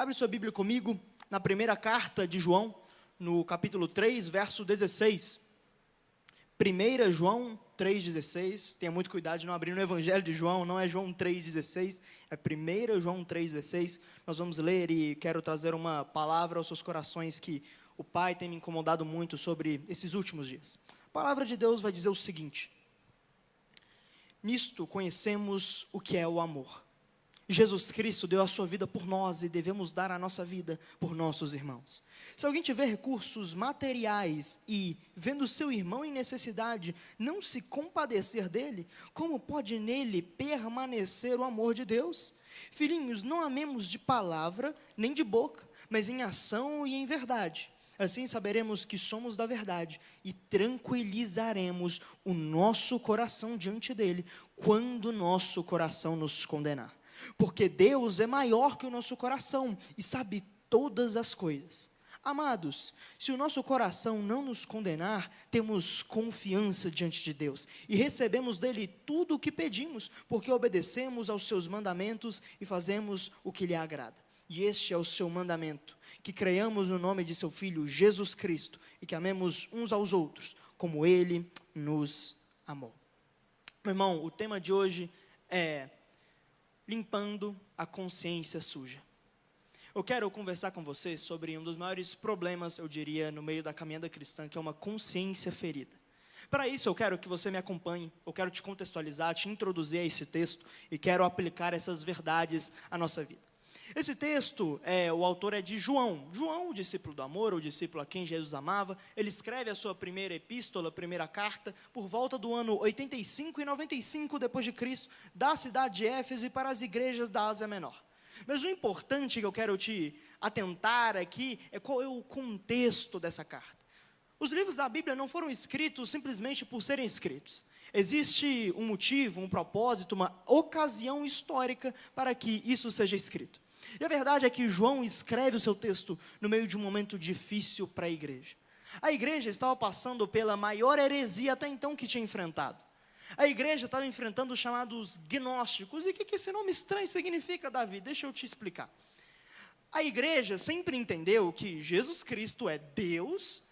Abre sua Bíblia comigo na primeira carta de João, no capítulo 3, verso 16. 1 João 3,16, tenha muito cuidado de não abrir no Evangelho de João, não é João 3,16, é 1 João 3,16, nós vamos ler e quero trazer uma palavra aos seus corações que o Pai tem me incomodado muito sobre esses últimos dias. A palavra de Deus vai dizer o seguinte: nisto conhecemos o que é o amor. Jesus Cristo deu a sua vida por nós e devemos dar a nossa vida por nossos irmãos. Se alguém tiver recursos materiais e, vendo seu irmão em necessidade, não se compadecer dele, como pode nele permanecer o amor de Deus? Filhinhos, não amemos de palavra nem de boca, mas em ação e em verdade. Assim saberemos que somos da verdade e tranquilizaremos o nosso coração diante dele, quando nosso coração nos condenar. Porque Deus é maior que o nosso coração e sabe todas as coisas. Amados, se o nosso coração não nos condenar, temos confiança diante de Deus e recebemos dele tudo o que pedimos, porque obedecemos aos seus mandamentos e fazemos o que lhe agrada. E este é o seu mandamento, que creiamos no nome de seu Filho Jesus Cristo e que amemos uns aos outros, como ele nos amou. Meu irmão, o tema de hoje é limpando a consciência suja. Eu quero conversar com você sobre um dos maiores problemas, eu diria, no meio da caminhada cristã, que é uma consciência ferida. Para isso, eu quero que você me acompanhe, eu quero te contextualizar, te introduzir a esse texto e quero aplicar essas verdades à nossa vida. Esse texto, o autor é de João. João, o discípulo do amor, o discípulo a quem Jesus amava. Ele escreve a sua primeira epístola, primeira carta, por volta do ano 85 e 95 depois de Cristo, da cidade de Éfeso e para as igrejas da Ásia Menor. Mas o importante que eu quero te atentar aqui é qual é o contexto dessa carta. Os livros da Bíblia não foram escritos simplesmente por serem escritos. Existe um motivo, um propósito, uma ocasião histórica para que isso seja escrito. E a verdade é que João escreve o seu texto no meio de um momento difícil para a igreja. A igreja estava passando pela maior heresia até então que tinha enfrentado. A igreja estava enfrentando os chamados gnósticos. E o que esse nome estranho significa, Davi? Deixa eu te explicar. A igreja sempre entendeu que Jesus Cristo é Deus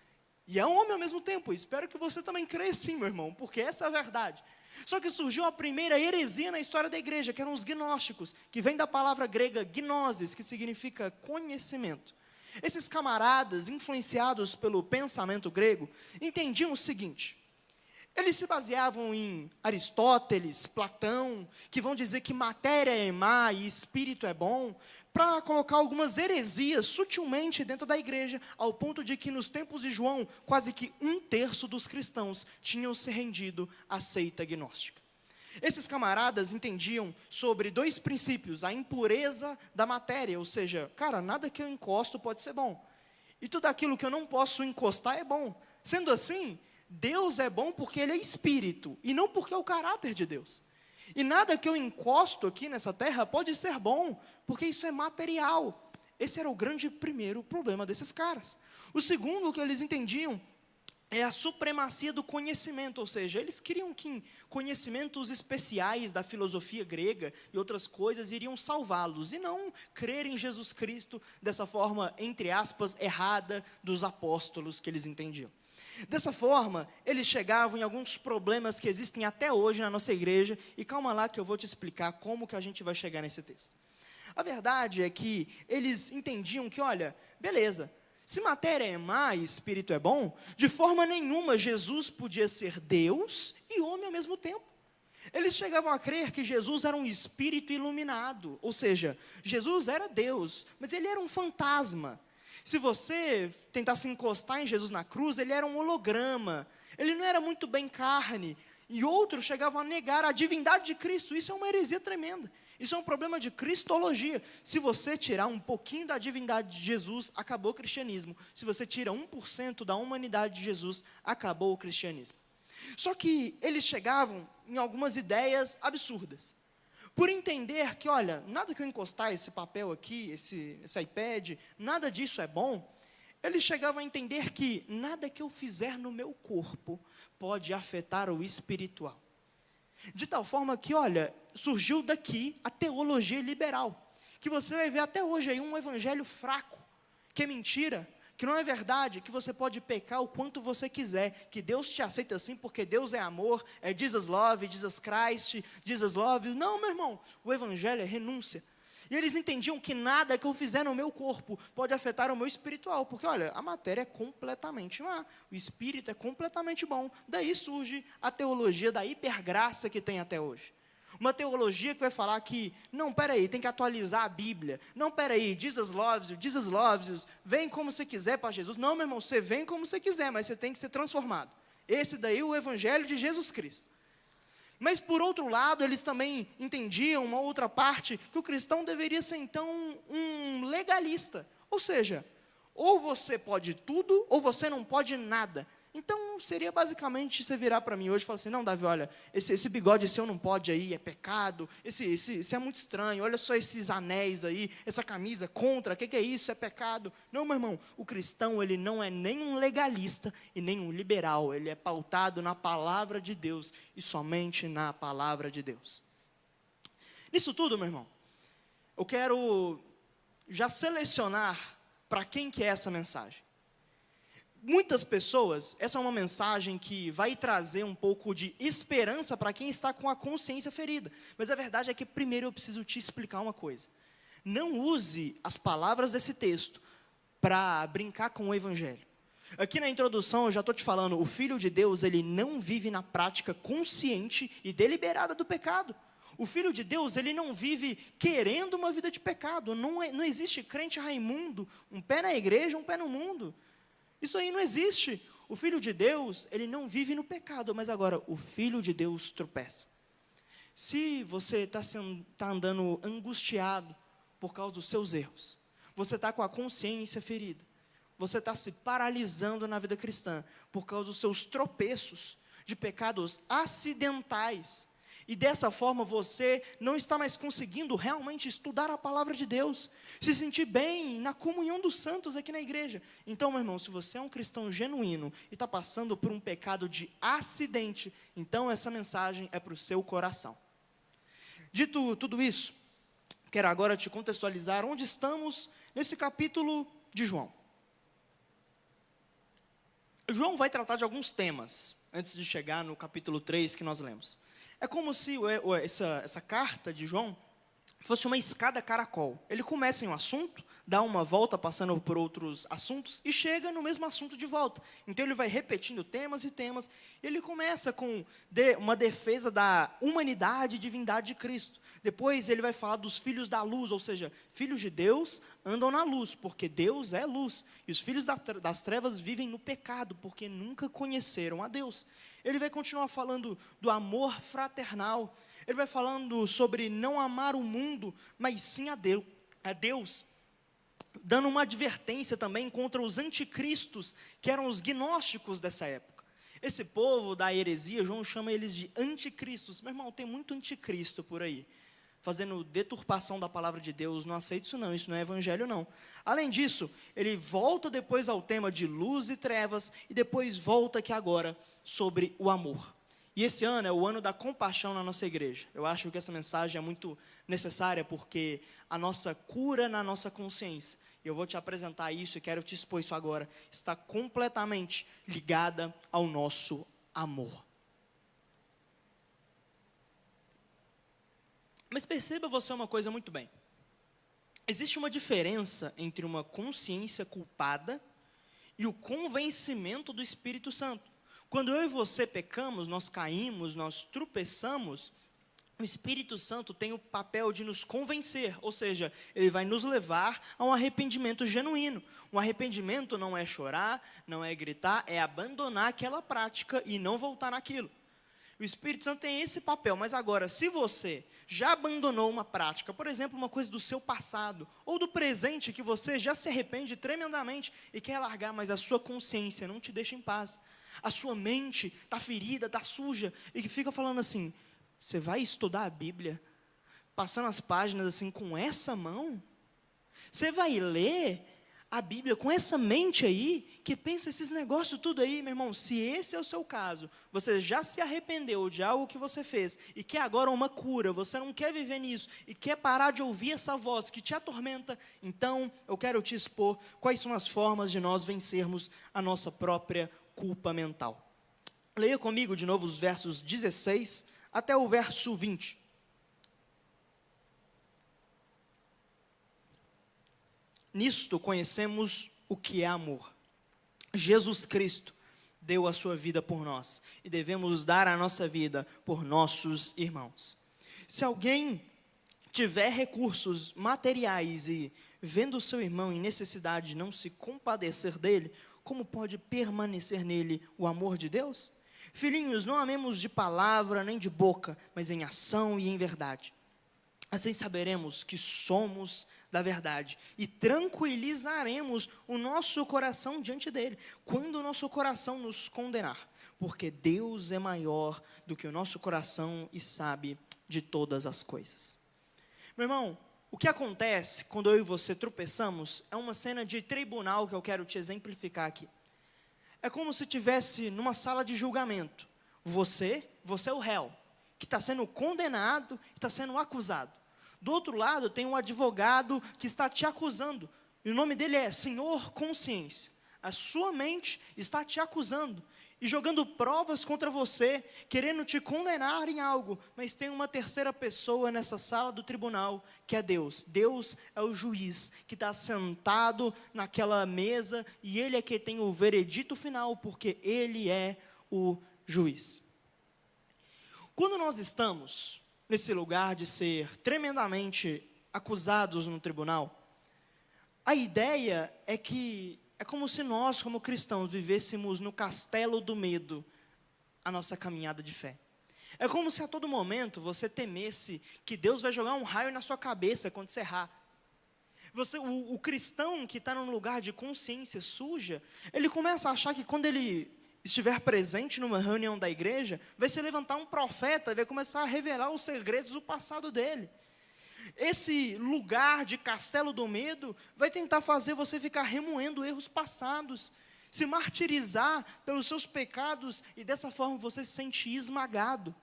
e é homem ao mesmo tempo. Espero que você também creia assim, meu irmão, porque essa é a verdade. Só que surgiu a primeira heresia na história da igreja, que eram os gnósticos, que vem da palavra grega gnosis, que significa conhecimento. Esses camaradas, influenciados pelo pensamento grego, entendiam o seguinte: eles se baseavam em Aristóteles, Platão, que vão dizer que matéria é má e espírito é bom, para colocar algumas heresias sutilmente dentro da igreja, ao ponto de que nos tempos de João, quase que 1/3 dos cristãos tinham se rendido à seita gnóstica. Esses camaradas entendiam sobre dois princípios: a impureza da matéria, ou seja, cara, nada que eu encosto pode ser bom, e tudo aquilo que eu não posso encostar é bom. Sendo assim, Deus é bom porque Ele é espírito, e não porque é o caráter de Deus. E nada que eu encosto aqui nessa terra pode ser bom, porque isso é material. Esse era o grande primeiro problema desses caras. O segundo que eles entendiam é a supremacia do conhecimento, ou seja, eles queriam que conhecimentos especiais da filosofia grega e outras coisas iriam salvá-los, e não crer em Jesus Cristo dessa forma, entre aspas, errada dos apóstolos que eles entendiam. Dessa forma, eles chegavam em alguns problemas que existem até hoje na nossa igreja, e calma lá que eu vou te explicar como que a gente vai chegar nesse texto. A verdade é que eles entendiam que, olha, beleza, se matéria é má e espírito é bom, de forma nenhuma Jesus podia ser Deus e homem ao mesmo tempo. Eles chegavam a crer que Jesus era um espírito iluminado, ou seja, Jesus era Deus, mas ele era um fantasma. Se você tentasse encostar em Jesus na cruz, ele era um holograma, ele não era muito bem carne, e outros chegavam a negar a divindade de Cristo. Isso é uma heresia tremenda, isso é um problema de cristologia. Se você tirar um pouquinho da divindade de Jesus, acabou o cristianismo. Se você tira 1% da humanidade de Jesus, acabou o cristianismo. Só que eles chegavam em algumas ideias absurdas. Por entender que, olha, nada que eu encostar esse papel aqui, esse iPad, nada disso é bom, eles chegavam a entender que nada que eu fizer no meu corpo pode afetar o espiritual. De tal forma que, olha, surgiu daqui a teologia liberal, que você vai ver até hoje aí um evangelho fraco, que é mentira, que não é verdade, que você pode pecar o quanto você quiser, que Deus te aceita assim porque Deus é amor, é Jesus love, Jesus Christ, Jesus love. Não, meu irmão, o evangelho é renúncia. E eles entendiam que nada que eu fizer no meu corpo pode afetar o meu espiritual, porque olha, a matéria é completamente má, o espírito é completamente bom. Daí surge a teologia da hipergraça que tem até hoje. Uma teologia que vai falar que, não, peraí, tem que atualizar a Bíblia. Não, peraí, Jesus loves you, vem como você quiser para Jesus. Não, meu irmão, você vem como você quiser, mas você tem que ser transformado. Esse daí é o evangelho de Jesus Cristo. Mas, por outro lado, eles também entendiam uma outra parte, que o cristão deveria ser, então, um legalista. Ou seja, ou você pode tudo, ou você não pode nada. Então, seria basicamente você virar para mim hoje e falar assim, não, Davi, olha, esse bigode seu não pode aí, é pecado, esse é muito estranho, olha só esses anéis aí, essa camisa, contra, o que é isso, é pecado. Não, meu irmão, o cristão, ele não é nem um legalista e nem um liberal, ele é pautado na palavra de Deus e somente na palavra de Deus. Nisso tudo, meu irmão, eu quero já selecionar para quem que é essa mensagem. Muitas pessoas, essa é uma mensagem que vai trazer um pouco de esperança para quem está com a consciência ferida. Mas a verdade é que primeiro eu preciso te explicar uma coisa. Não use as palavras desse texto para brincar com o evangelho. Aqui na introdução eu já estou te falando, o Filho de Deus, ele não vive na prática consciente e deliberada do pecado. O Filho de Deus, ele não vive querendo uma vida de pecado. Não existe crente Raimundo, um pé na igreja, um pé no mundo. Isso aí não existe. O Filho de Deus, ele não vive no pecado, mas agora, o Filho de Deus tropeça. Se você está andando angustiado por causa dos seus erros, você está com a consciência ferida, você está se paralisando na vida cristã por causa dos seus tropeços de pecados acidentais, e dessa forma você não está mais conseguindo realmente estudar a palavra de Deus, se sentir bem na comunhão dos santos aqui na igreja. Então, meu irmão, se você é um cristão genuíno e está passando por um pecado de acidente, então essa mensagem é para o seu coração. Dito tudo isso, quero agora te contextualizar onde estamos nesse capítulo de João. João vai tratar de alguns temas, antes de chegar no capítulo 3 que nós lemos. É como se essa carta de João fosse uma escada caracol. Ele começa em um assunto, dá uma volta passando por outros assuntos e chega no mesmo assunto de volta. Então ele vai repetindo temas e temas. Ele começa com uma defesa da humanidade e divindade de Cristo. Depois ele vai falar dos filhos da luz, ou seja, filhos de Deus andam na luz, porque Deus é luz. E os filhos das trevas vivem no pecado, porque nunca conheceram a Deus. Ele vai continuar falando do amor fraternal. Ele vai falando sobre não amar o mundo, mas sim a Deus. Dando uma advertência também contra os anticristos, que eram os gnósticos dessa época. Esse povo da heresia, João chama eles de anticristos. Meu irmão, tem muito anticristo por aí, fazendo deturpação da palavra de Deus. Não aceito isso não é evangelho não. Além disso, ele volta depois ao tema de luz e trevas, e depois volta aqui agora sobre o amor. E esse ano é o ano da compaixão na nossa igreja. Eu acho que essa mensagem é muito necessária, porque a nossa cura na nossa consciência, eu vou te apresentar isso e quero te expor isso agora, está completamente ligada ao nosso amor. Mas perceba você uma coisa muito bem. Existe uma diferença entre uma consciência culpada e o convencimento do Espírito Santo. Quando eu e você pecamos, nós caímos, nós tropeçamos, o Espírito Santo tem o papel de nos convencer, ou seja, ele vai nos levar a um arrependimento genuíno. Um arrependimento não é chorar, não é gritar, é abandonar aquela prática e não voltar naquilo. O Espírito Santo tem esse papel, mas agora, se você já abandonou uma prática, por exemplo, uma coisa do seu passado, ou do presente, que você já se arrepende tremendamente e quer largar, mas a sua consciência não te deixa em paz, a sua mente está ferida, está suja, e que fica falando assim, você vai estudar a Bíblia, passando as páginas assim com essa mão? Você vai ler a Bíblia com essa mente aí, que pensa esses negócios tudo aí, meu irmão. Se esse é o seu caso, você já se arrependeu de algo que você fez e quer agora uma cura, você não quer viver nisso e quer parar de ouvir essa voz que te atormenta, então eu quero te expor quais são as formas de nós vencermos a nossa própria culpa mental. Leia comigo de novo os versos 16 até o verso 20. Nisto conhecemos o que é amor. Jesus Cristo deu a sua vida por nós e devemos dar a nossa vida por nossos irmãos. Se alguém tiver recursos materiais e vendo o seu irmão em necessidade não se compadecer dele, como pode permanecer nele o amor de Deus? Filhinhos, não amemos de palavra nem de boca, mas em ação e em verdade. Assim saberemos que somos da verdade e tranquilizaremos o nosso coração diante dele, quando o nosso coração nos condenar, porque Deus é maior do que o nosso coração e sabe de todas as coisas. Meu irmão, o que acontece quando eu e você tropeçamos é uma cena de tribunal que eu quero te exemplificar aqui. É como se estivesse numa sala de julgamento. Você é o réu, que está sendo condenado e está sendo acusado. Do outro lado tem um advogado que está te acusando, e o nome dele é Senhor Consciência. A sua mente está te acusando e jogando provas contra você, querendo te condenar em algo, mas tem uma terceira pessoa nessa sala do tribunal, que é Deus. Deus é o juiz, que está sentado naquela mesa, e Ele é quem tem o veredito final, porque Ele é o juiz. Quando nós estamos nesse lugar de ser tremendamente acusados no tribunal, a ideia é que é como se nós, como cristãos, vivêssemos no castelo do medo a nossa caminhada de fé. É como se a todo momento você temesse que Deus vai jogar um raio na sua cabeça quando você errar. O cristão que está num lugar de consciência suja, ele começa a achar que quando ele estiver presente numa reunião da igreja, vai se levantar um profeta e vai começar a revelar os segredos do passado dele. Esse lugar de castelo do medo vai tentar fazer você ficar remoendo erros passados, se martirizar pelos seus pecados, e dessa forma você se sente esmagado,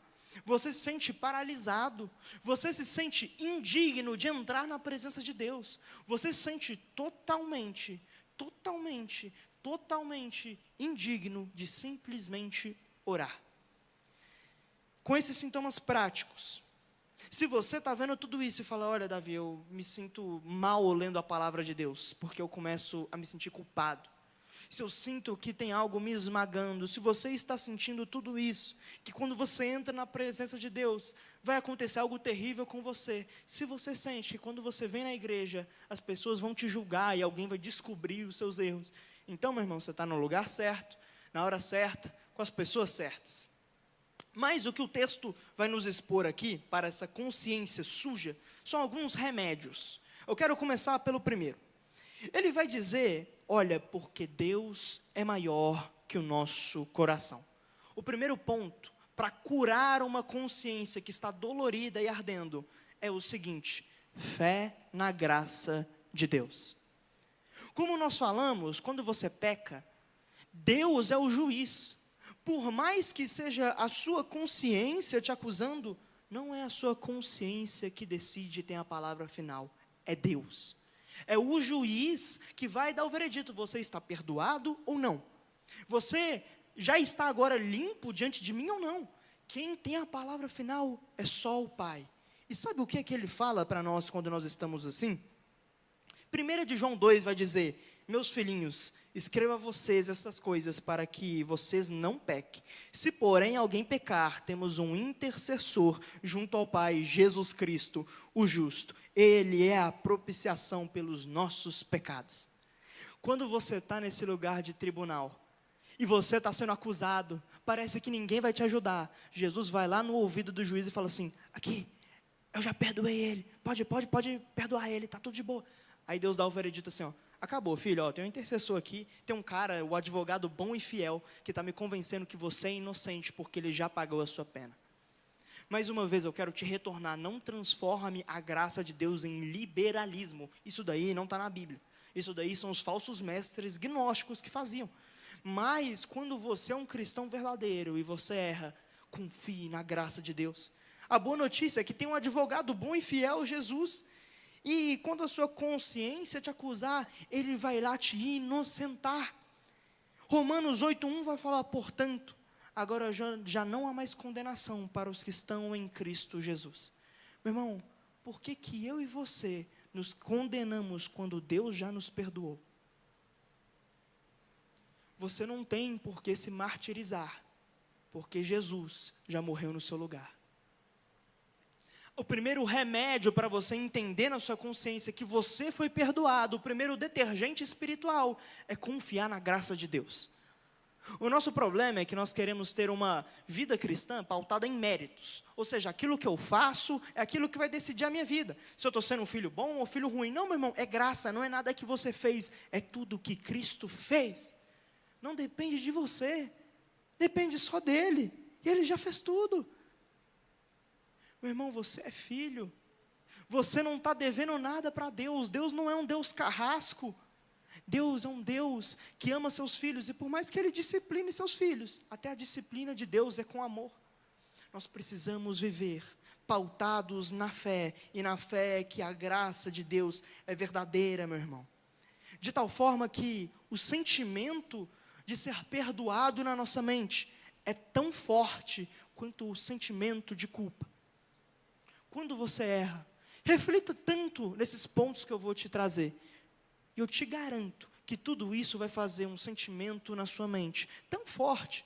você se sente paralisado, você se sente indigno de entrar na presença de Deus, você se sente totalmente indigno de simplesmente orar. Com esses sintomas práticos, se você está vendo tudo isso e fala, olha Davi, eu me sinto mal lendo a palavra de Deus, porque eu começo a me sentir culpado. Se eu sinto que tem algo me esmagando, se você está sentindo tudo isso, que quando você entra na presença de Deus, vai acontecer algo terrível com você. Se você sente que quando você vem na igreja, as pessoas vão te julgar e alguém vai descobrir os seus erros, então, meu irmão, você está no lugar certo, na hora certa, com as pessoas certas. Mas o que o texto vai nos expor aqui, para essa consciência suja, são alguns remédios. Eu quero começar pelo primeiro. Ele vai dizer, olha, porque Deus é maior que o nosso coração. O primeiro ponto, para curar uma consciência que está dolorida e ardendo, é o seguinte: fé na graça de Deus. Como nós falamos, quando você peca, Deus é o juiz. Por mais que seja a sua consciência te acusando, não é a sua consciência que decide e tem a palavra final, é Deus. É o juiz que vai dar o veredito, você está perdoado ou não? Você já está agora limpo diante de mim ou não? Quem tem a palavra final é só o Pai. E sabe o que é que Ele fala para nós quando nós estamos assim? 1 de João 2 vai dizer, meus filhinhos, escrevo a vocês essas coisas para que vocês não pequem. Se porém alguém pecar, temos um intercessor junto ao Pai, Jesus Cristo, o justo. Ele é a propiciação pelos nossos pecados. Quando você está nesse lugar de tribunal, e você está sendo acusado, parece que ninguém vai te ajudar. Jesus vai lá no ouvido do juiz e fala assim, aqui, eu já perdoei ele, pode perdoar ele, está tudo de boa. Aí Deus dá o veredito assim, ó, acabou filho, ó, tem um intercessor aqui, tem um cara, o advogado bom e fiel, que está me convencendo que você é inocente, porque ele já pagou a sua pena. Mais uma vez eu quero te retornar, não transforme a graça de Deus em liberalismo, isso daí não está na Bíblia. Isso daí são os falsos mestres gnósticos que faziam. Mas quando você é um cristão verdadeiro e você erra, confie na graça de Deus. A boa notícia é que tem um advogado bom e fiel, Jesus. E quando a sua consciência te acusar, Ele vai lá te inocentar. Romanos 8:1 vai falar, portanto, agora já não há mais condenação para os que estão em Cristo Jesus. Meu irmão, por que eu e você nos condenamos quando Deus já nos perdoou? Você não tem por que se martirizar, porque Jesus já morreu no seu lugar. O primeiro remédio para você entender na sua consciência que você foi perdoado, o primeiro detergente espiritual, é confiar na graça de Deus. O nosso problema é que nós queremos ter uma vida cristã pautada em méritos. Ou seja, aquilo que eu faço é aquilo que vai decidir a minha vida. Se eu estou sendo um filho bom ou filho ruim. Não, meu irmão, é graça, não é nada que você fez. É tudo que Cristo fez. Não depende de você. Depende só dele. E ele já fez tudo. Meu irmão, você é filho. Você não está devendo nada para Deus. Deus não é um Deus carrasco. Deus é um Deus que ama seus filhos. E por mais que Ele discipline seus filhos, até a disciplina de Deus é com amor. Nós precisamos viver pautados na fé. E na fé que a graça de Deus é verdadeira, meu irmão. De tal forma que o sentimento de ser perdoado na nossa mente é tão forte quanto o sentimento de culpa. Quando você erra, reflita tanto nesses pontos que eu vou te trazer. E eu te garanto que tudo isso vai fazer um sentimento na sua mente tão forte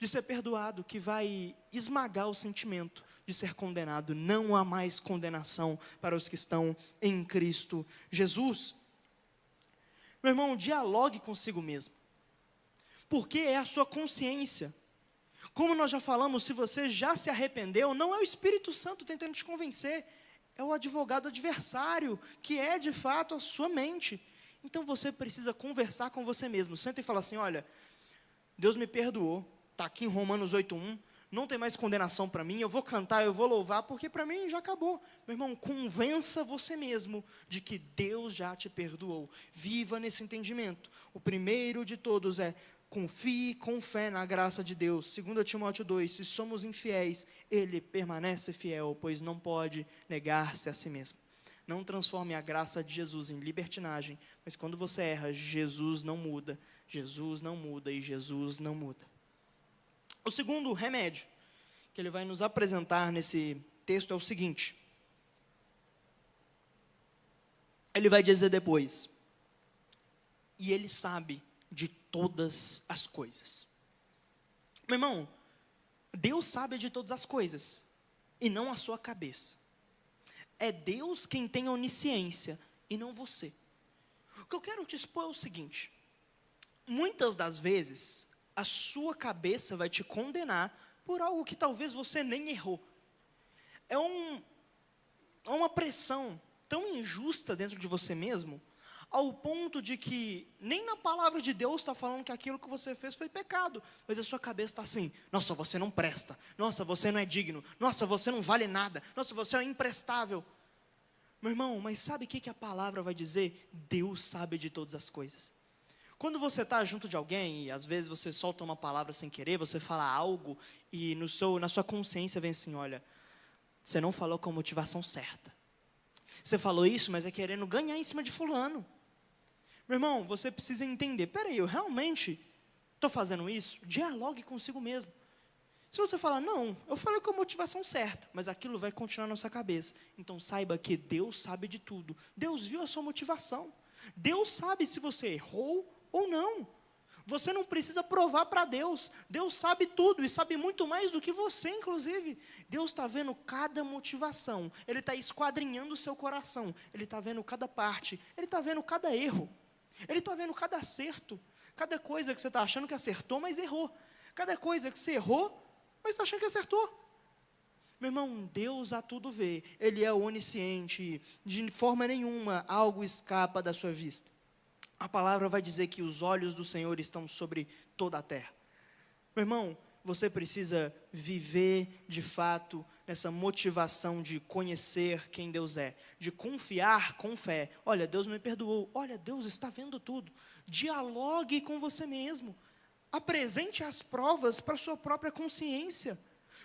de ser perdoado que vai esmagar o sentimento de ser condenado. Não há mais condenação para os que estão em Cristo Jesus. Meu irmão, dialogue consigo mesmo. Porque é a sua consciência. Como nós já falamos, se você já se arrependeu, não é o Espírito Santo tentando te convencer, é o advogado adversário, que é de fato a sua mente. Então você precisa conversar com você mesmo. Senta e fala assim, olha, Deus me perdoou, está aqui em Romanos 8:1, não tem mais condenação para mim, eu vou cantar, eu vou louvar, porque para mim já acabou. Meu irmão, convença você mesmo de que Deus já te perdoou. Viva nesse entendimento. O primeiro de todos é, confie com fé na graça de Deus. 2 Timóteo 2, se somos infiéis, Ele permanece fiel, pois não pode negar-se a si mesmo. Não transforme a graça de Jesus em libertinagem, mas quando você erra, Jesus não muda e Jesus não muda. O segundo remédio que ele vai nos apresentar nesse texto é o seguinte. Ele vai dizer depois, e Ele sabe de todas as coisas. Meu irmão, Deus sabe de todas as coisas, e não a sua cabeça. É Deus quem tem onisciência, e não você. O que eu quero te expor é o seguinte. Muitas das vezes, a sua cabeça vai te condenar por algo que talvez você nem errou. É uma pressão tão injusta dentro de você mesmo, ao ponto de que nem na palavra de Deus está falando que aquilo que você fez foi pecado, mas a sua cabeça está assim, nossa, você não presta, nossa, você não é digno, nossa, você não vale nada, nossa, você é imprestável. Meu irmão, mas sabe o que a palavra vai dizer? Deus sabe de todas as coisas. Quando você está junto de alguém, e às vezes você solta uma palavra sem querer, você fala algo, e na sua consciência vem assim, olha, você não falou com a motivação certa. Você falou isso, mas é querendo ganhar em cima de fulano. Meu irmão, você precisa entender, peraí, eu realmente estou fazendo isso? Dialogue consigo mesmo. Se você falar, não, eu falei com a motivação certa, mas aquilo vai continuar na sua cabeça. Então saiba que Deus sabe de tudo. Deus viu a sua motivação. Deus sabe se você errou ou não. Você não precisa provar para Deus. Deus sabe tudo e sabe muito mais do que você, inclusive. Deus está vendo cada motivação. Ele está esquadrinhando o seu coração. Ele está vendo cada parte. Ele está vendo cada erro. Ele está vendo cada acerto. Cada coisa que você está achando que acertou, mas errou. Cada coisa que você errou, mas está achando que acertou. Meu irmão, Deus a tudo vê. Ele é onisciente. De forma nenhuma, algo escapa da sua vista. A palavra vai dizer que os olhos do Senhor estão sobre toda a terra. Meu irmão, você precisa viver de fato nessa motivação de conhecer quem Deus é, de confiar com fé. Olha, Deus me perdoou. Olha, Deus está vendo tudo. Dialogue com você mesmo. Apresente as provas para a sua própria consciência.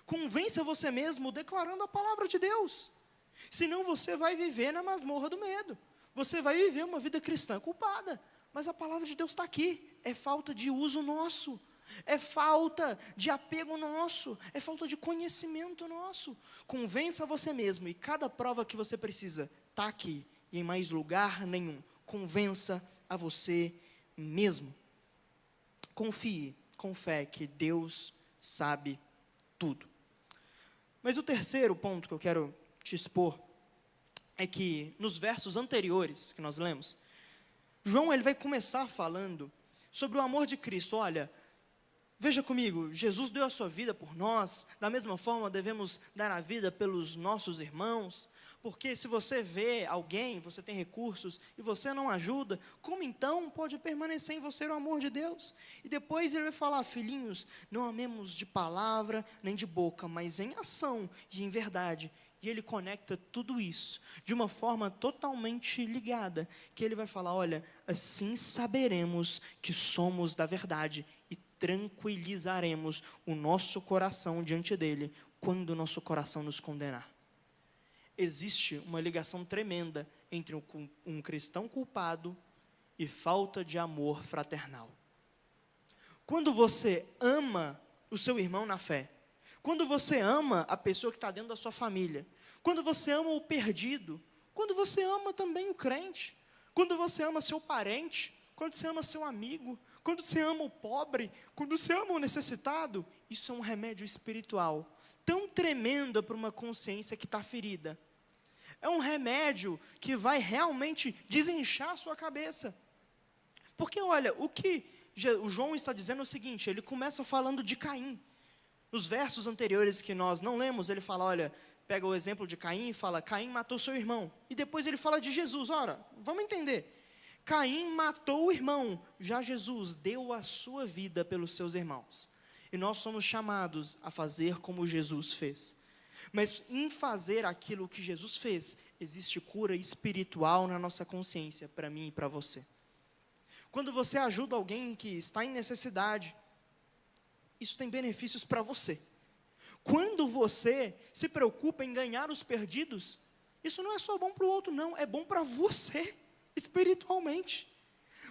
Convença você mesmo declarando a palavra de Deus. Senão você vai viver na masmorra do medo. Você vai viver uma vida cristã culpada. Mas a palavra de Deus está aqui. É falta de uso nosso. É falta de apego nosso. É falta de conhecimento nosso. Convença você mesmo. E cada prova que você precisa está aqui. E em mais lugar nenhum. Convença a você mesmo. Confie com fé que Deus sabe tudo. Mas o terceiro ponto que eu quero te expor é que nos versos anteriores que nós lemos, João ele vai começar falando sobre o amor de Cristo. Olha, veja comigo, Jesus deu a sua vida por nós, da mesma forma devemos dar a vida pelos nossos irmãos, porque se você vê alguém, você tem recursos, e você não ajuda, como então pode permanecer em você o amor de Deus? E depois ele vai falar, filhinhos, não amemos de palavra, nem de boca, mas em ação e em verdade. E ele conecta tudo isso de uma forma totalmente ligada, que ele vai falar, olha, assim saberemos que somos da verdade e tranquilizaremos o nosso coração diante dele, quando o nosso coração nos condenar. Existe uma ligação tremenda entre um cristão culpado e falta de amor fraternal. Quando você ama o seu irmão na fé, quando você ama a pessoa que está dentro da sua família, quando você ama o perdido, quando você ama também o crente, quando você ama seu parente, quando você ama seu amigo, quando você ama o pobre, quando você ama o necessitado, isso é um remédio espiritual tão tremendo para uma consciência que está ferida. É um remédio que vai realmente desinchar a sua cabeça. Porque olha, o que o João está dizendo é o seguinte, ele começa falando de Caim. Nos versos anteriores que nós não lemos, ele fala, olha, pega o exemplo de Caim e fala, Caim matou seu irmão. E depois ele fala de Jesus, ora, vamos entender. Caim matou o irmão, já Jesus deu a sua vida pelos seus irmãos. E nós somos chamados a fazer como Jesus fez. Mas em fazer aquilo que Jesus fez, existe cura espiritual na nossa consciência, para mim e para você. Quando você ajuda alguém que está em necessidade, isso tem benefícios para você. Quando você se preocupa em ganhar os perdidos, isso não é só bom para o outro, não, é bom para você, espiritualmente.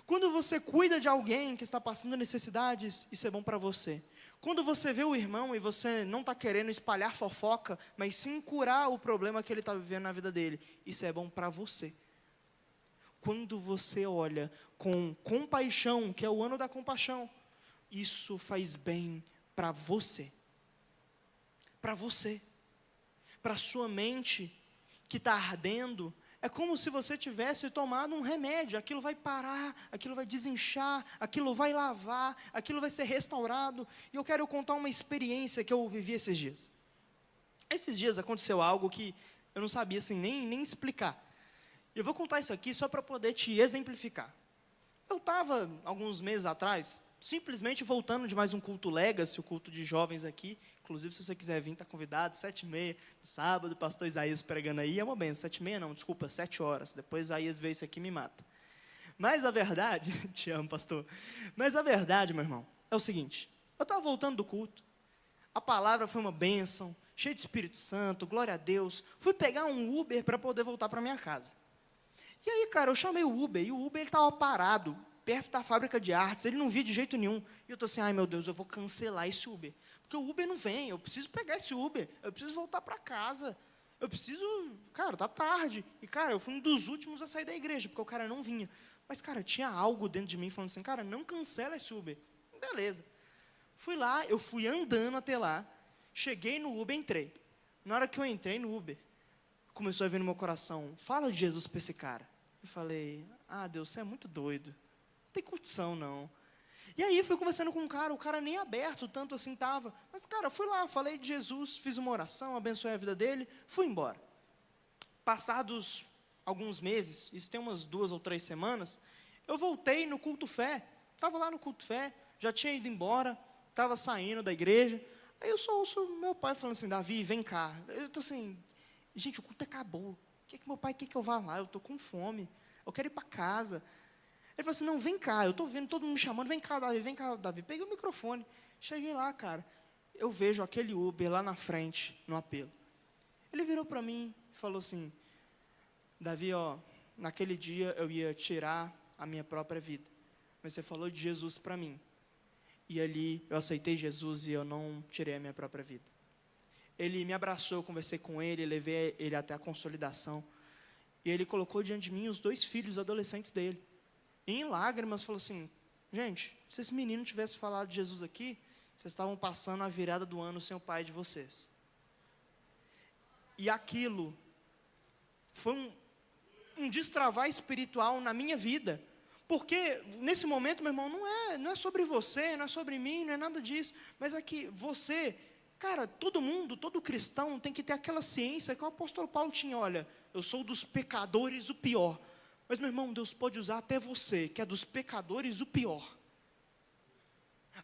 Quando você cuida de alguém que está passando necessidades, isso é bom para você. Quando você vê o irmão e você não está querendo espalhar fofoca, mas sim curar o problema que ele está vivendo na vida dele, isso é bom para você. Quando você olha com compaixão, que é o ano da compaixão, isso faz bem para você. Para você. Para a sua mente que está ardendo. É como se você tivesse tomado um remédio, aquilo vai parar, aquilo vai desinchar, aquilo vai lavar, aquilo vai ser restaurado. E eu quero contar uma experiência que eu vivi esses dias. Esses dias aconteceu algo que eu não sabia assim, nem explicar. Eu vou contar isso aqui só para poder te exemplificar. Eu estava, alguns meses atrás, simplesmente voltando de mais um culto Legacy, o culto de jovens aqui. Inclusive, se você quiser vir, está convidado, 7h30, sábado, pastor Isaías pregando aí, é uma benção. 7h30 não, desculpa, 7 horas. Depois Isaías vê isso aqui e me mata. Mas a verdade, te amo, pastor. Mas a verdade, meu irmão, é o seguinte. Eu estava voltando do culto, a palavra foi uma bênção, cheia de Espírito Santo, glória a Deus. Fui pegar um Uber para poder voltar para minha casa. E aí, cara, eu chamei o Uber, e o Uber estava parado, perto da fábrica de artes, ele não via de jeito nenhum. E eu estou assim, ai meu Deus, eu vou cancelar esse Uber. Porque o Uber não vem, eu preciso pegar esse Uber, eu preciso voltar para casa. Eu preciso, cara, tá tarde. E, cara, eu fui um dos últimos a sair da igreja, porque o cara não vinha. Mas, cara, tinha algo dentro de mim falando assim, cara, não cancela esse Uber. Beleza. Fui lá, eu fui andando até lá, cheguei no Uber, entrei. Na hora que eu entrei no Uber, começou a vir no meu coração, fala de Jesus para esse cara. Eu falei, ah, Deus, você é muito doido. Não tem condição, não. E aí, fui conversando com o cara nem aberto, tanto assim estava. Mas, cara, fui lá, falei de Jesus, fiz uma oração, abençoei a vida dele, fui embora. Passados alguns meses, isso tem umas 2 ou 3 semanas, eu voltei no culto fé. Estava lá no culto fé, já tinha ido embora, estava saindo da igreja, aí eu só ouço meu pai falando assim, Davi, vem cá. Eu estou assim, gente, o culto acabou. O que meu pai quer que eu vá lá? Eu estou com fome, eu quero ir para casa. Ele falou assim, não, vem cá, eu estou vendo todo mundo me chamando, vem cá, Davi. Peguei o microfone, cheguei lá, cara, eu vejo aquele Uber lá na frente, no apelo. Ele virou para mim e falou assim, Davi, ó, naquele dia eu ia tirar a minha própria vida, mas você falou de Jesus para mim, e ali eu aceitei Jesus e eu não tirei a minha própria vida. Ele me abraçou, eu conversei com ele, levei ele até a consolidação, e ele colocou diante de mim os 2 filhos adolescentes dele, e em lágrimas falou assim, gente, se esse menino tivesse falado de Jesus aqui, vocês estavam passando a virada do ano sem o pai de vocês. E aquilo foi um destravar espiritual na minha vida, porque nesse momento, meu irmão, não é sobre você, não é sobre mim, não é nada disso, mas é que você, cara, todo cristão tem que ter aquela ciência que o apóstolo Paulo tinha, olha, eu sou dos pecadores o pior, mas meu irmão, Deus pode usar até você, que é dos pecadores o pior.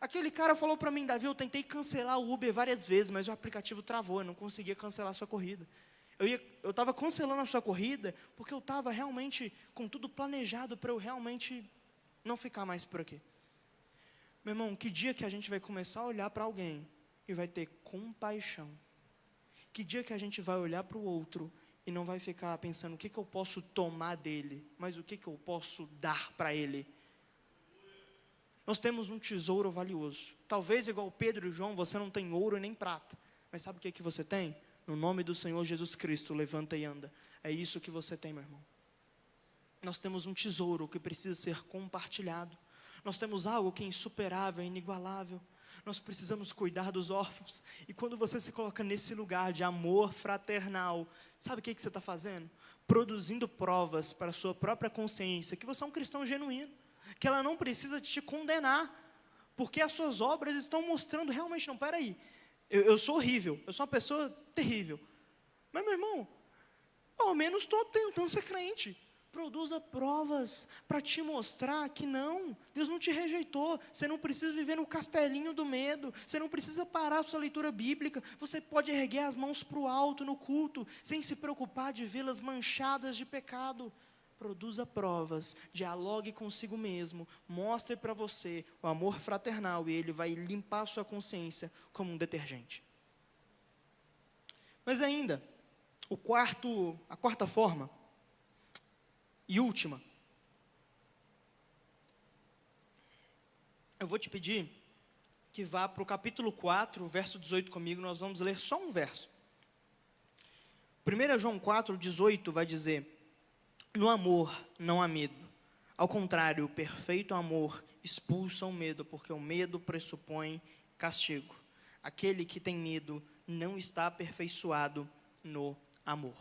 Aquele cara falou para mim, Davi, eu tentei cancelar o Uber várias vezes, mas o aplicativo travou, eu não conseguia cancelar a sua corrida. Eu estava cancelando a sua corrida, porque eu estava realmente com tudo planejado para eu realmente não ficar mais por aqui. Meu irmão, que dia que a gente vai começar a olhar para alguém e vai ter compaixão? Que dia que a gente vai olhar para o outro e não vai ficar pensando o que eu posso tomar dele, mas o que eu posso dar para ele? Nós temos um tesouro valioso. Talvez igual Pedro e João, você não tem ouro nem prata, mas sabe o que você tem? No nome do Senhor Jesus Cristo, levanta e anda. É isso que você tem, meu irmão. Nós temos um tesouro que precisa ser compartilhado. Nós temos algo que é insuperável, inigualável. Nós precisamos cuidar dos órfãos. E quando você se coloca nesse lugar de amor fraternal, sabe o que você está fazendo? Produzindo provas para a sua própria consciência, que você é um cristão genuíno, que ela não precisa te condenar, porque as suas obras estão mostrando realmente, não, peraí, eu sou horrível, eu sou uma pessoa terrível, mas meu irmão, ao menos estou tentando ser crente. Produza provas para te mostrar que não, Deus não te rejeitou. Você não precisa viver no castelinho do medo, você não precisa parar a sua leitura bíblica, você pode erguer as mãos para o alto no culto, sem se preocupar de vê-las manchadas de pecado. Produza provas, dialogue consigo mesmo, mostre para você o amor fraternal e ele vai limpar a sua consciência como um detergente. Mas ainda, a quarta forma e última, eu vou te pedir que vá para o capítulo 4, verso 18 comigo, nós vamos ler só um verso. 1 João 4, 18 vai dizer, no amor não há medo, ao contrário, o perfeito amor expulsa o medo, porque o medo pressupõe castigo. Aquele que tem medo não está aperfeiçoado no amor.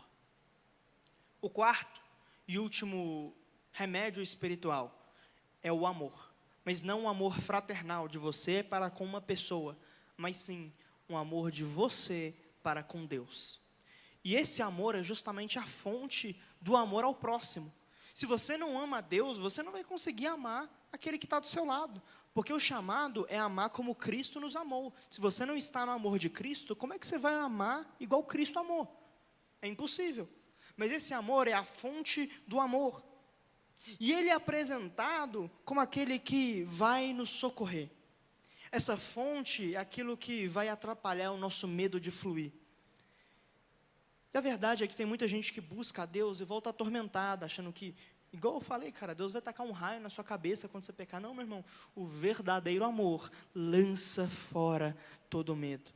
O quarto e último remédio espiritual é o amor, mas não um amor fraternal de você para com uma pessoa, mas sim um amor de você para com Deus. E esse amor é justamente a fonte do amor ao próximo. Se você não ama a Deus, você não vai conseguir amar aquele que está do seu lado, porque o chamado é amar como Cristo nos amou. Se você não está no amor de Cristo, como é que você vai amar igual Cristo amou? É impossível. Mas esse amor é a fonte do amor. E ele é apresentado como aquele que vai nos socorrer. Essa fonte é aquilo que vai atrapalhar o nosso medo de fluir. E a verdade é que tem muita gente que busca a Deus e volta atormentada, achando que, igual eu falei, cara, Deus vai tacar um raio na sua cabeça quando você pecar. Não, meu irmão, o verdadeiro amor lança fora todo medo.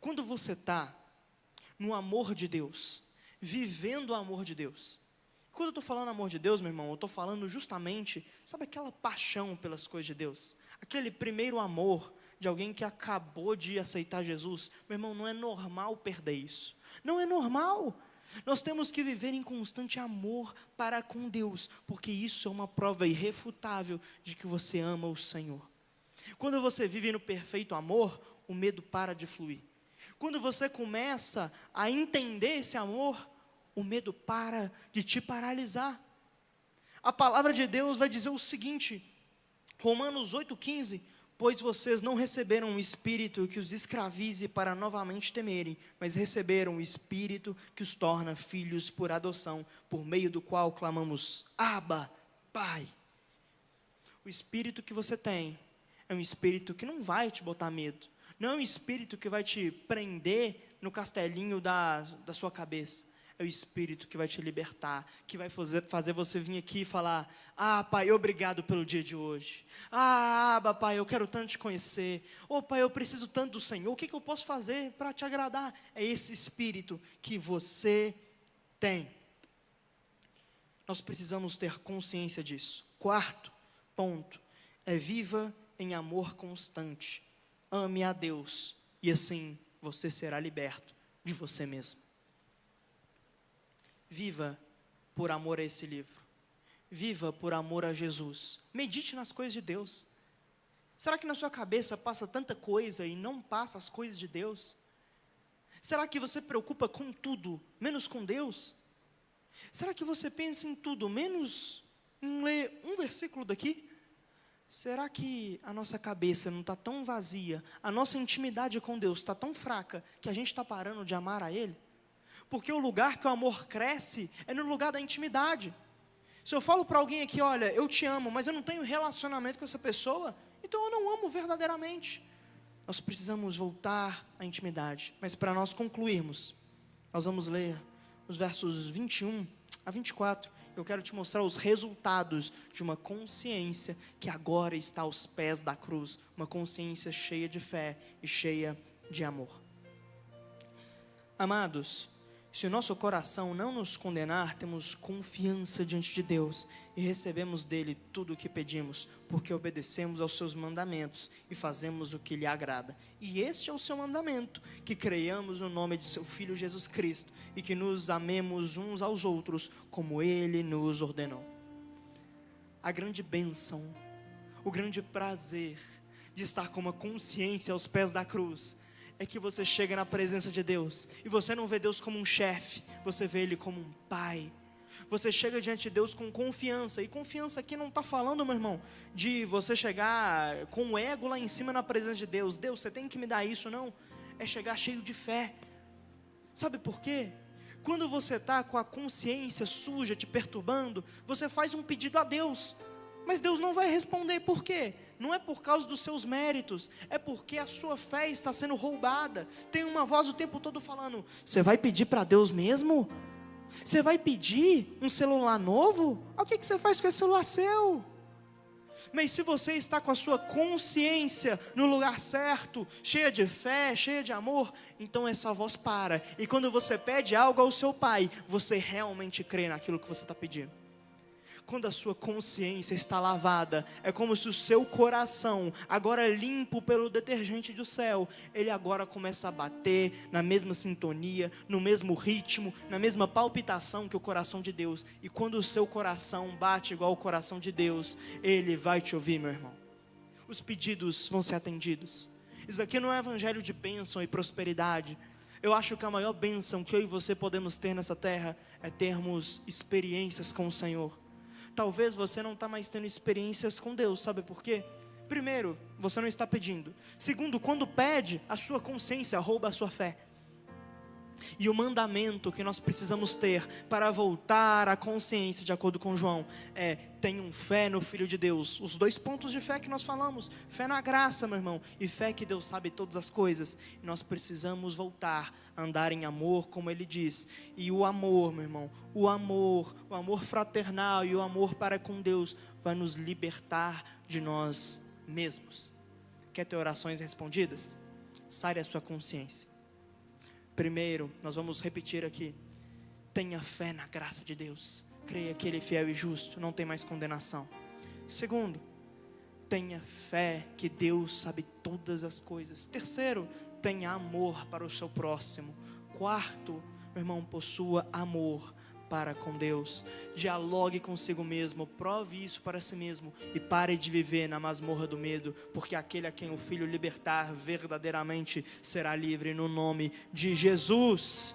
Quando você está no amor de Deus, vivendo o amor de Deus. Quando eu estou falando amor de Deus, meu irmão, eu estou falando justamente, sabe aquela paixão pelas coisas de Deus? Aquele primeiro amor de alguém que acabou de aceitar Jesus. Meu irmão, não é normal perder isso. Não é normal. Nós temos que viver em constante amor para com Deus, porque isso é uma prova irrefutável de que você ama o Senhor. Quando você vive no perfeito amor, o medo para de fluir. Quando você começa a entender esse amor, o medo para de te paralisar. A palavra de Deus vai dizer o seguinte, Romanos 8,15, Pois vocês não receberam um espírito que os escravize para novamente temerem, mas receberam o espírito que os torna filhos por adoção, por meio do qual clamamos, Abba, Pai. O espírito que você tem é um espírito que não vai te botar medo, não é um espírito que vai te prender no castelinho da sua cabeça. É o Espírito que vai te libertar, que vai fazer você vir aqui e falar, Pai, obrigado pelo dia de hoje. Abba, Pai, eu quero tanto te conhecer. Pai, eu preciso tanto do Senhor. O que eu posso fazer para te agradar? É esse Espírito que você tem. Nós precisamos ter consciência disso. Quarto ponto, viva em amor constante. Ame a Deus e assim você será liberto de você mesmo. Viva por amor a esse livro. Viva por amor a Jesus. Medite nas coisas de Deus. Será que na sua cabeça passa tanta coisa e não passa as coisas de Deus? Será que você preocupa com tudo, menos com Deus? Será que você pensa em tudo, menos em ler um versículo daqui? Será que a nossa cabeça não está tão vazia, a nossa intimidade com Deus está tão fraca, que a gente está parando de amar a Ele? Porque o lugar que o amor cresce é no lugar da intimidade. Se eu falo para alguém aqui, olha, eu te amo, mas eu não tenho relacionamento com essa pessoa, então eu não amo verdadeiramente. Nós precisamos voltar à intimidade. Mas para nós concluirmos, nós vamos ler os versos 21 a 24. Eu quero te mostrar os resultados de uma consciência que agora está aos pés da cruz. Uma consciência cheia de fé e cheia de amor. Amados, se o nosso coração não nos condenar, temos confiança diante de Deus e recebemos dele tudo o que pedimos, porque obedecemos aos seus mandamentos e fazemos o que lhe agrada. E este é o seu mandamento, que creiamos no nome de seu Filho Jesus Cristo e que nos amemos uns aos outros, como ele nos ordenou. A grande bênção, o grande prazer de estar com uma consciência aos pés da cruz, é que você chega na presença de Deus e você não vê Deus como um chefe, você vê Ele como um pai. Você chega diante de Deus com confiança, e confiança aqui não está falando, meu irmão, de você chegar com o ego lá em cima na presença de Deus. Deus, você tem que me dar isso, não. É chegar cheio de fé. Sabe por quê? Quando você está com a consciência suja te perturbando, você faz um pedido a Deus, mas Deus não vai responder. Por quê? Não é por causa dos seus méritos, é porque a sua fé está sendo roubada. Tem uma voz o tempo todo falando, você vai pedir para Deus mesmo? Você vai pedir um celular novo? O que você faz com esse celular seu? Mas se você está com a sua consciência no lugar certo, cheia de fé, cheia de amor, então essa voz para. E quando você pede algo ao seu pai, você realmente crê naquilo que você está pedindo. Quando a sua consciência está lavada, é como se o seu coração, agora limpo pelo detergente do céu, ele agora começa a bater na mesma sintonia, no mesmo ritmo, na mesma palpitação que o coração de Deus. E quando o seu coração bate igual ao coração de Deus, ele vai te ouvir, meu irmão. Os pedidos vão ser atendidos. Isso aqui não é evangelho de bênção e prosperidade. Eu acho que a maior bênção que eu e você podemos ter nessa terra é termos experiências com o Senhor. Talvez você não está mais tendo experiências com Deus, sabe por quê? Primeiro, você não está pedindo. Segundo, quando pede, a sua consciência rouba a sua fé. E o mandamento que nós precisamos ter para voltar à consciência, de acordo com João, é: tenham fé no Filho de Deus. Os 2 pontos de fé que nós falamos: fé na graça, meu irmão, e fé que Deus sabe todas as coisas. E nós precisamos voltar a andar em amor, como Ele diz. E o amor, meu irmão, o amor fraternal e o amor para com Deus vai nos libertar de nós mesmos. Quer ter orações respondidas? Sare a sua consciência. Primeiro, nós vamos repetir aqui: tenha fé na graça de Deus, creia que Ele é fiel e justo, não tem mais condenação. Segundo, tenha fé que Deus sabe todas as coisas. Terceiro, tenha amor para o seu próximo. Quarto, meu irmão, possua amor para com Deus. Dialogue consigo mesmo, prove isso para si mesmo e pare de viver na masmorra do medo, porque aquele a quem o Filho libertar verdadeiramente será livre, no nome de Jesus.